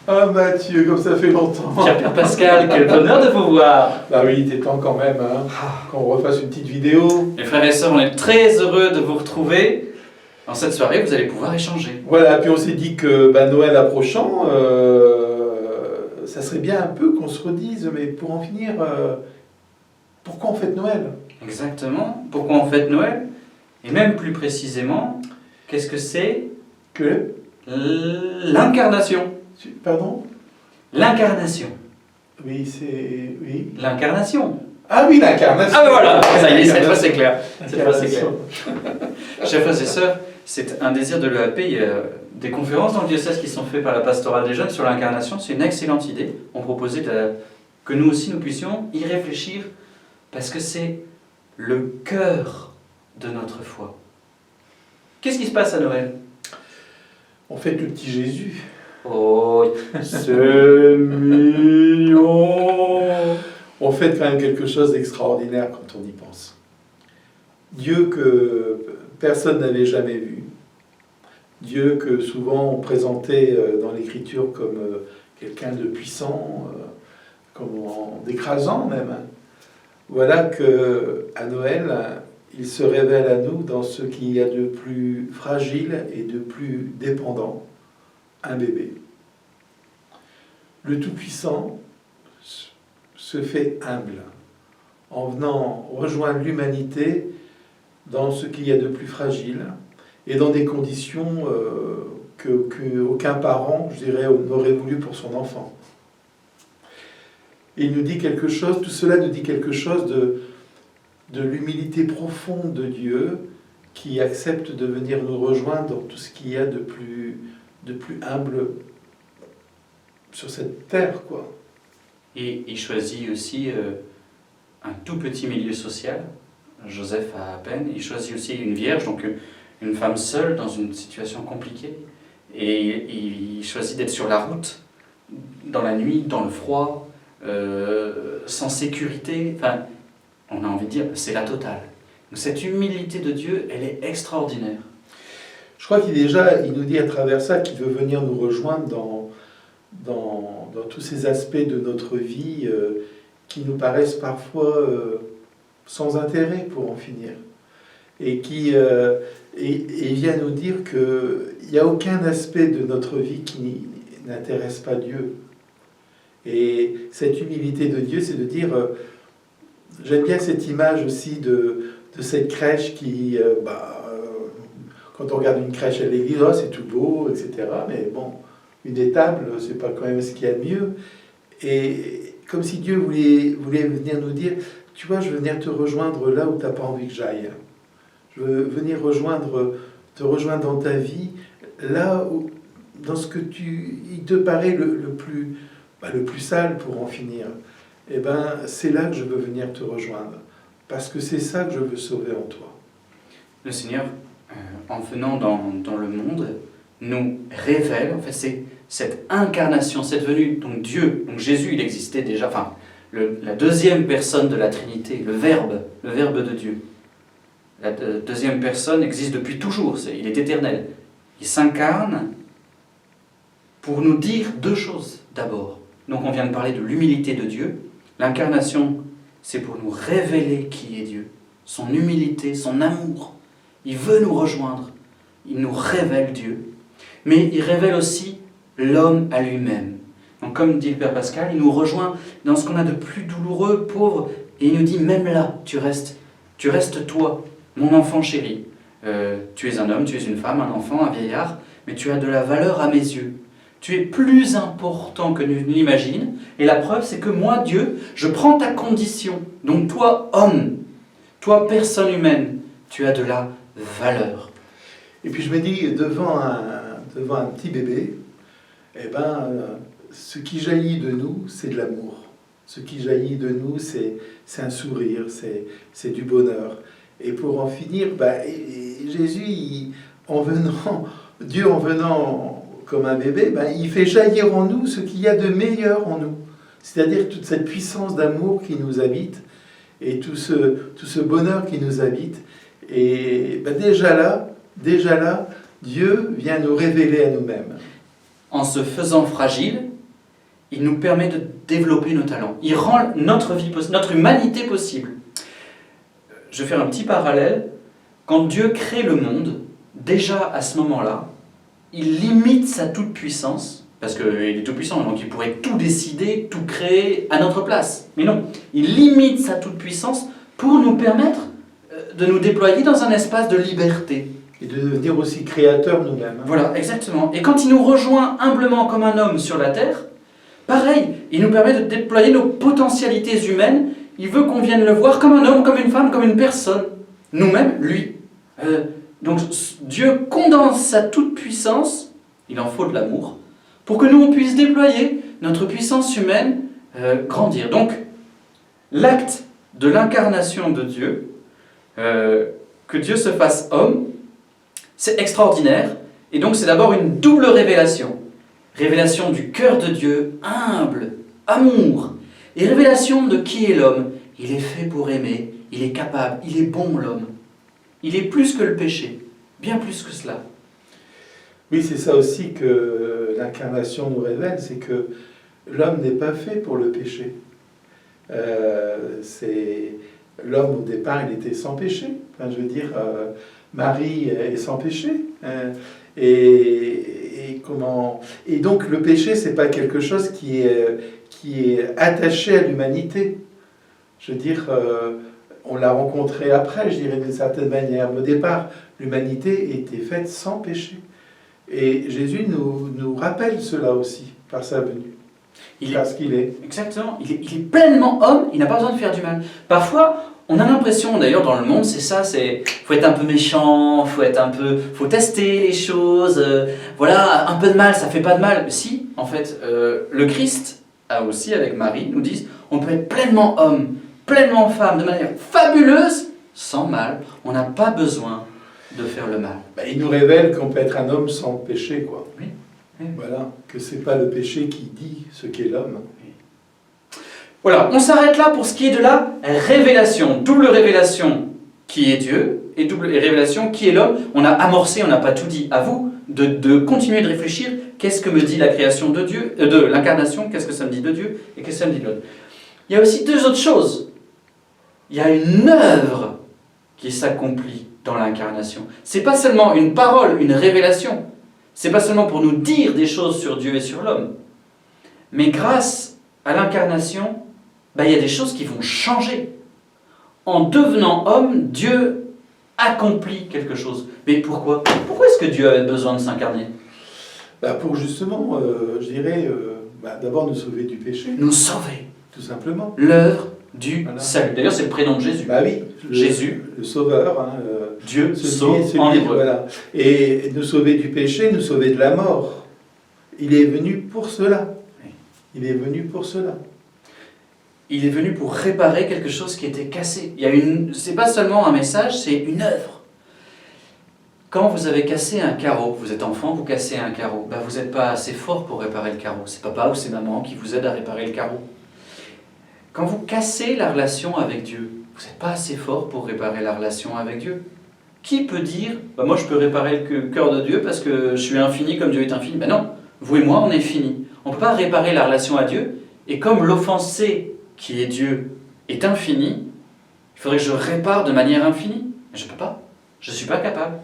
Ah Mathieu, comme ça fait longtemps. Pierre Pascal, quel bonheur de vous voir. Bah oui, il était temps quand même qu'on refasse une petite vidéo. Mes frères et sœurs, on est très heureux de vous retrouver. Dans cette soirée, vous allez pouvoir échanger. Voilà, puis on s'est dit que Noël approchant, ça serait bien un peu qu'on se redise, mais pour en finir, pourquoi on fête Noël? Exactement. Pourquoi on fête Noël? Et même plus précisément, qu'est-ce que c'est Que l'incarnation? Pardon? L'incarnation. Oui, c'est... Oui. L'incarnation. Ah oui, l'incarnation. Ah ben voilà, ça y est, cette fois c'est clair. Cette fois c'est clair. L'incarnation. Chers frères et sœurs, c'est un désir de l'EAP. Il y a des conférences dans le diocèse qui sont faites par la pastorale des jeunes sur l'incarnation. C'est une excellente idée. On proposait que nous aussi nous puissions y réfléchir parce que c'est le cœur de notre foi. Qu'est-ce qui se passe à Noël? On fête le petit Jésus. Oh, c'est mignon. On fête quand même quelque chose d'extraordinaire quand on y pense. Dieu que personne n'avait jamais vu. Dieu que souvent on présentait dans l'Écriture comme quelqu'un de puissant, comme d'écrasant même. Voilà qu'à Noël, il se révèle à nous dans ce qu'il y a de plus fragile et de plus dépendant, un bébé. Le Tout-Puissant se fait humble en venant rejoindre l'humanité dans ce qu'il y a de plus fragile et dans des conditions qu'aucun parent, je dirais, n'aurait voulu pour son enfant. Et il nous dit quelque chose, tout cela nous dit quelque chose de l'humilité profonde de Dieu qui accepte de venir nous rejoindre dans tout ce qu'il y a de plus humble sur cette terre, quoi. Et il choisit aussi un tout petit milieu social. Joseph a à peine. Il choisit aussi une vierge, donc une femme seule dans une situation compliquée. Et il choisit d'être sur la route, dans la nuit, dans le froid, sans sécurité. Enfin, on a envie de dire, c'est la totale. Donc cette humilité de Dieu, elle est extraordinaire. Je crois qu'il nous dit à travers ça qu'il veut venir nous rejoindre dans tous ces aspects de notre vie qui nous paraissent parfois sans intérêt pour en finir. Et il vient nous dire qu'il n'y a aucun aspect de notre vie qui n'intéresse pas Dieu. Et cette humilité de Dieu, c'est de dire, j'aime bien cette image aussi de cette crèche qui, quand on regarde une crèche à l'église, oh, c'est tout beau, etc. Mais bon, une étable, c'est pas quand même ce qu'il y a de mieux. Et comme si Dieu voulait venir nous dire, tu vois, je veux venir te rejoindre là où tu n'as pas envie que j'aille. Je veux venir te rejoindre dans ta vie, là où, dans ce que il te paraît le plus sale pour en finir. Eh ben, c'est là que je veux venir te rejoindre, parce que c'est ça que je veux sauver en toi. Le Seigneur, en venant dans le monde, nous révèle, en fait, c'est cette incarnation, cette venue, donc Dieu, donc Jésus, il existait déjà, enfin, la deuxième personne de la Trinité, le Verbe de Dieu. La deuxième personne existe depuis toujours, il est éternel. Il s'incarne pour nous dire deux choses d'abord. Donc on vient de parler de l'humilité de Dieu. L'incarnation, c'est pour nous révéler qui est Dieu, son humilité, son amour. Il veut nous rejoindre, il nous révèle Dieu. Mais il révèle aussi l'homme à lui-même. Donc comme dit le Père Pascal, il nous rejoint dans ce qu'on a de plus douloureux, pauvre, et il nous dit, même là, tu restes toi, mon enfant chéri. Tu es un homme, tu es une femme, un enfant, un vieillard, mais tu as de la valeur à mes yeux. Tu es plus important que tu l'imagines, et la preuve, c'est que moi, Dieu, je prends ta condition. Donc toi, homme, toi, personne humaine, tu as de la valeur. Et puis je me dis, devant un petit bébé, eh ben, ce qui jaillit de nous, c'est de l'amour. Ce qui jaillit de nous, c'est un sourire, c'est du bonheur. Et pour en finir, Jésus, Dieu en venant comme un bébé, il fait jaillir en nous ce qu'il y a de meilleur en nous. C'est-à-dire toute cette puissance d'amour qui nous habite et tout ce bonheur qui nous habite. Et déjà là, Dieu vient nous révéler à nous-mêmes. En se faisant fragile, il nous permet de développer nos talents. Il rend notre vie, notre humanité possible. Je vais faire un petit parallèle. Quand Dieu crée le monde, déjà à ce moment-là, il limite sa toute-puissance, parce qu'il est tout-puissant, donc il pourrait tout décider, tout créer à notre place. Mais non, il limite sa toute-puissance pour nous permettre de nous déployer dans un espace de liberté. Et de devenir aussi créateurs nous-mêmes. Voilà, exactement. Et quand il nous rejoint humblement comme un homme sur la terre, pareil, il nous permet de déployer nos potentialités humaines. Il veut qu'on vienne le voir comme un homme, comme une femme, comme une personne. Nous-mêmes, lui. Donc Dieu condense sa toute-puissance, il en faut de l'amour, pour que nous on puisse déployer notre puissance humaine, grandir. Donc, l'acte de l'incarnation de Dieu, que Dieu se fasse homme, c'est extraordinaire. Et donc c'est d'abord une double révélation. Révélation du cœur de Dieu, humble, amour. Et révélation de qui est l'homme. Il est fait pour aimer, il est capable, il est bon l'homme. Il est plus que le péché, bien plus que cela. Oui, c'est ça aussi que l'incarnation nous révèle, c'est que l'homme n'est pas fait pour le péché. L'homme, au départ, il était sans péché. Enfin, je veux dire, Marie est sans péché. Et donc, le péché, c'est pas quelque chose qui est attaché à l'humanité. Je veux dire, on l'a rencontré après, je dirais, d'une certaine manière. Mais au départ, l'humanité était faite sans péché. Et Jésus nous rappelle cela aussi, par sa venue. Parce qu'il est. Exactement. Il est pleinement homme, il n'a pas besoin de faire du mal. Parfois, on a l'impression, d'ailleurs dans le monde, c'est ça, faut être un peu méchant, faut tester les choses, voilà, un peu de mal, ça fait pas de mal. Si, en fait, le Christ a aussi, avec Marie, nous dit, on peut être pleinement homme, pleinement femme, de manière fabuleuse, sans mal. On n'a pas besoin de faire le mal. Il nous révèle qu'on peut être un homme sans péché, quoi. Oui. Voilà, que c'est pas le péché qui dit ce qu'est l'homme. Voilà, on s'arrête là pour ce qui est de la révélation. Double révélation qui est Dieu et double révélation qui est l'homme. On a amorcé, on n'a pas tout dit. À vous de continuer de réfléchir. Qu'est-ce que me dit la création de Dieu, de l'incarnation, qu'est-ce que ça me dit de Dieu et qu'est-ce que ça me dit de l'autre. Il y a aussi deux autres choses. Il y a une œuvre qui s'accomplit dans l'incarnation. C'est pas seulement une parole, une révélation. C'est pas seulement pour nous dire des choses sur Dieu et sur l'homme. Mais grâce à l'incarnation, il y a des choses qui vont changer. En devenant homme, Dieu accomplit quelque chose. Mais pourquoi ? Pourquoi est-ce que Dieu avait besoin de s'incarner ? Pour justement, je dirais, d'abord nous sauver du péché. Nous sauver. Tout simplement. L'œuvre du salut. D'ailleurs, c'est le prénom de Jésus. Oui, Jésus. Le sauveur. Dieu sauve en hébreu. Voilà. Et nous sauver du péché, nous sauver de la mort. Il est venu pour cela. Il est venu pour cela. Il est venu pour réparer quelque chose qui était cassé. C'est pas seulement un message, c'est une œuvre. Quand vous avez cassé un carreau, vous êtes enfant, vous cassez un carreau, vous n'êtes pas assez fort pour réparer le carreau. C'est papa ou c'est maman qui vous aide à réparer le carreau. Quand vous cassez la relation avec Dieu, vous n'êtes pas assez fort pour réparer la relation avec Dieu. Qui peut dire, moi je peux réparer le cœur de Dieu parce que je suis infini comme Dieu est infini ? Non, vous et moi on est fini. On ne peut pas réparer la relation à Dieu, et comme l'offensé qui est Dieu est infini, il faudrait que je répare de manière infinie. Mais je ne peux pas, je ne suis pas capable.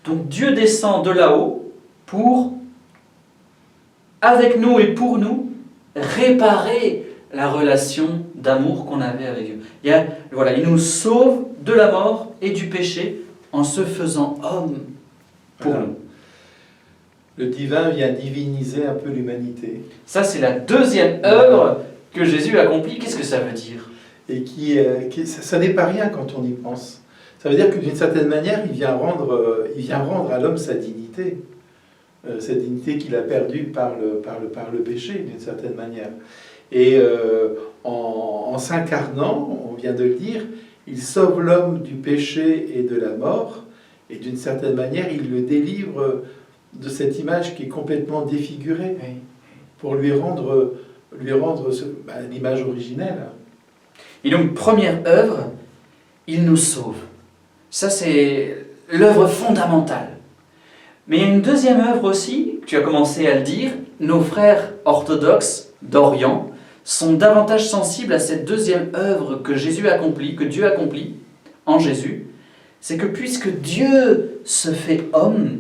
Donc Dieu descend de là-haut pour, avec nous et pour nous, réparer la relation d'amour qu'on avait avec Dieu. Il nous sauve de la mort et du péché en se faisant homme pour nous. Le divin vient diviniser un peu l'humanité. Ça, c'est la deuxième œuvre que Jésus accomplit. Qu'est-ce que ça veut dire ? Et ça n'est pas rien quand on y pense. Ça veut dire que d'une certaine manière, il vient rendre à l'homme sa dignité. Cette dignité qu'il a perdue par le péché, d'une certaine manière. Et en s'incarnant, on vient de le dire, il sauve l'homme du péché et de la mort, et d'une certaine manière, il le délivre de cette image qui est complètement défigurée, pour lui rendre l'image originelle. Et donc, première œuvre, il nous sauve. Ça, c'est l'œuvre fondamentale. Mais il y a une deuxième œuvre aussi, tu as commencé à le dire, nos frères orthodoxes d'Orient sont davantage sensibles à cette deuxième œuvre que Jésus accomplit, que Dieu accomplit en Jésus. C'est que puisque Dieu se fait homme,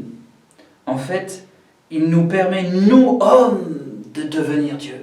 en fait, il nous permet, nous, hommes, de devenir Dieu.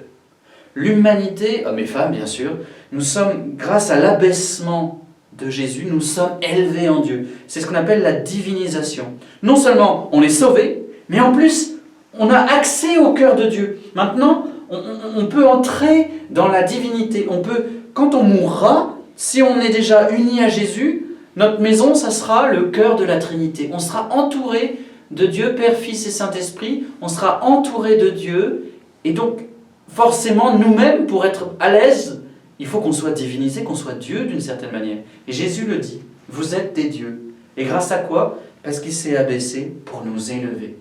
L'humanité, hommes et femmes bien sûr, nous sommes, grâce à l'abaissement de Jésus, nous sommes élevés en Dieu. C'est ce qu'on appelle la divinisation. Non seulement on est sauvé, mais en plus on a accès au cœur de Dieu. Maintenant, on peut entrer dans la divinité. On peut, quand on mourra, si on est déjà uni à Jésus, notre maison, ça sera le cœur de la Trinité. On sera entouré de Dieu, Père, Fils et Saint-Esprit. On sera entouré de Dieu. Et donc, forcément, nous-mêmes, pour être à l'aise, il faut qu'on soit divinisé, qu'on soit Dieu d'une certaine manière. Et Jésus le dit, vous êtes des dieux. Et grâce à quoi? Parce qu'il s'est abaissé pour nous élever.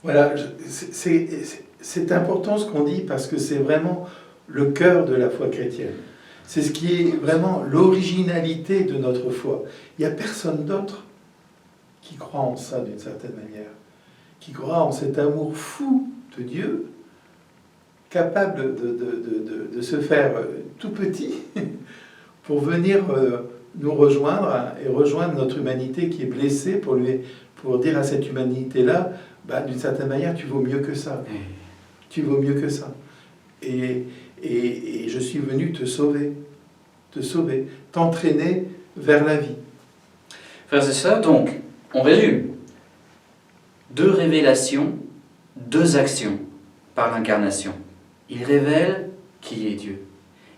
Voilà, c'est important ce qu'on dit parce que c'est vraiment le cœur de la foi chrétienne. C'est ce qui est vraiment l'originalité de notre foi. Il n'y a personne d'autre qui croit en ça d'une certaine manière, qui croit en cet amour fou de Dieu, capable de se faire tout petit pour venir nous rejoindre et rejoindre notre humanité qui est blessée pour dire à cette humanité-là, bah, d'une certaine manière, tu vaux mieux que ça. Tu vaux mieux que ça. Et je suis venu te sauver, t'entraîner vers la vie. Frères et sœurs, donc, on résume. 2 révélations, 2 actions par l'incarnation. Il révèle qui est Dieu.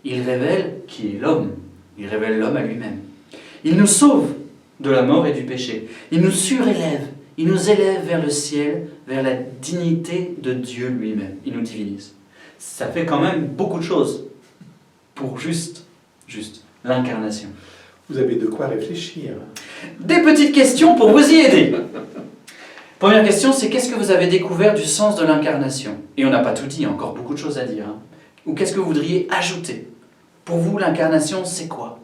Il révèle qui est l'homme. Il révèle l'homme à lui-même. Il nous sauve de la mort et du péché. Il nous surélève. Il nous élève vers le ciel, vers la dignité de Dieu lui-même. Il nous divinise. Ça fait quand même beaucoup de choses pour juste l'incarnation. Vous avez de quoi réfléchir. Des petites questions pour vous y aider. Première question, c'est qu'est-ce que vous avez découvert du sens de l'incarnation? Et on n'a pas tout dit, il y a encore beaucoup de choses à dire. Hein. Ou qu'est-ce que vous voudriez ajouter? Pour vous, l'incarnation, c'est quoi?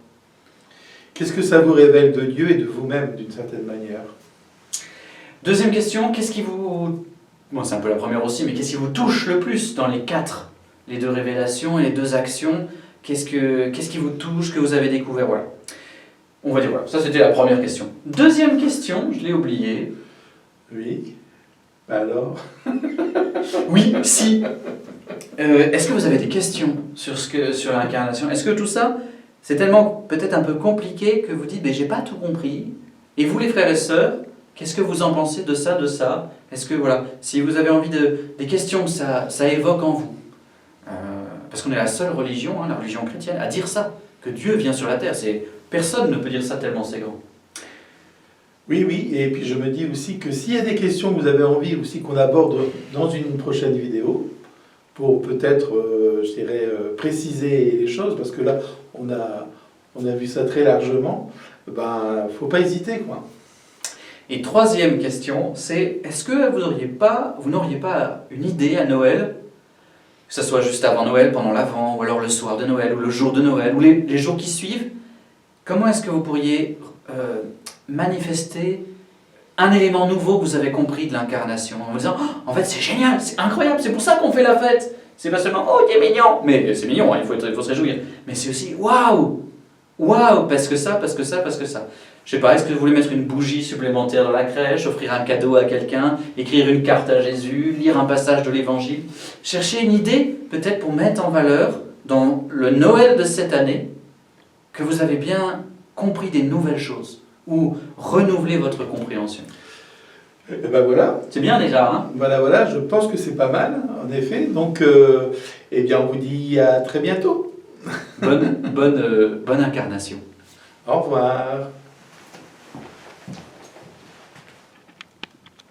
Qu'est-ce que ça vous révèle de Dieu et de vous-même, d'une certaine manière? Deuxième question, qu'est-ce qui vous... Bon, c'est un peu la première aussi, mais qu'est-ce qui vous touche le plus dans les 4? Les 2 révélations et les 2 actions. Qu'est-ce qui vous touche, que vous avez découvert? Voilà. On va dire voilà, ça c'était la première question. Deuxième question, je l'ai oubliée. Oui. Alors? Oui, si. Est-ce que vous avez des questions sur l'incarnation? Est-ce que tout ça, c'est tellement peut-être un peu compliqué que vous dites, mais j'ai pas tout compris. Et vous les frères et sœurs, qu'est-ce que vous en pensez de ça, de ça? Est-ce que voilà, si vous avez envie des questions que ça évoque en vous, parce qu'on est la seule religion, hein, la religion chrétienne, à dire ça, que Dieu vient sur la terre. Personne ne peut dire ça tellement c'est grand. Oui, et puis je me dis aussi que s'il y a des questions que vous avez envie aussi qu'on aborde dans une prochaine vidéo, pour peut-être, je dirais, préciser les choses, parce que là, on a vu ça très largement, ben, faut pas hésiter, quoi. Et troisième question, c'est est-ce que vous n'auriez pas une idée à Noël, que ce soit juste avant Noël, pendant l'Avent, ou alors le soir de Noël, ou le jour de Noël, ou les jours qui suivent, comment est-ce que vous pourriez manifester un élément nouveau que vous avez compris de l'incarnation, en vous disant oh, en fait c'est génial, c'est incroyable, c'est pour ça qu'on fait la fête. C'est pas seulement oh il est mignon, mais c'est mignon, hein, il faut se réjouir. Mais c'est aussi waouh, parce que ça. Je sais pas, est-ce que vous voulez mettre une bougie supplémentaire dans la crèche, offrir un cadeau à quelqu'un, écrire une carte à Jésus, lire un passage de l'Évangile, chercher une idée peut-être pour mettre en valeur dans le Noël de cette année que vous avez bien compris des nouvelles choses ou renouveler votre compréhension. Et ben voilà. C'est bien déjà, hein? Voilà, je pense que c'est pas mal, en effet. Donc, eh bien, on vous dit à très bientôt. Bonne incarnation. Au revoir.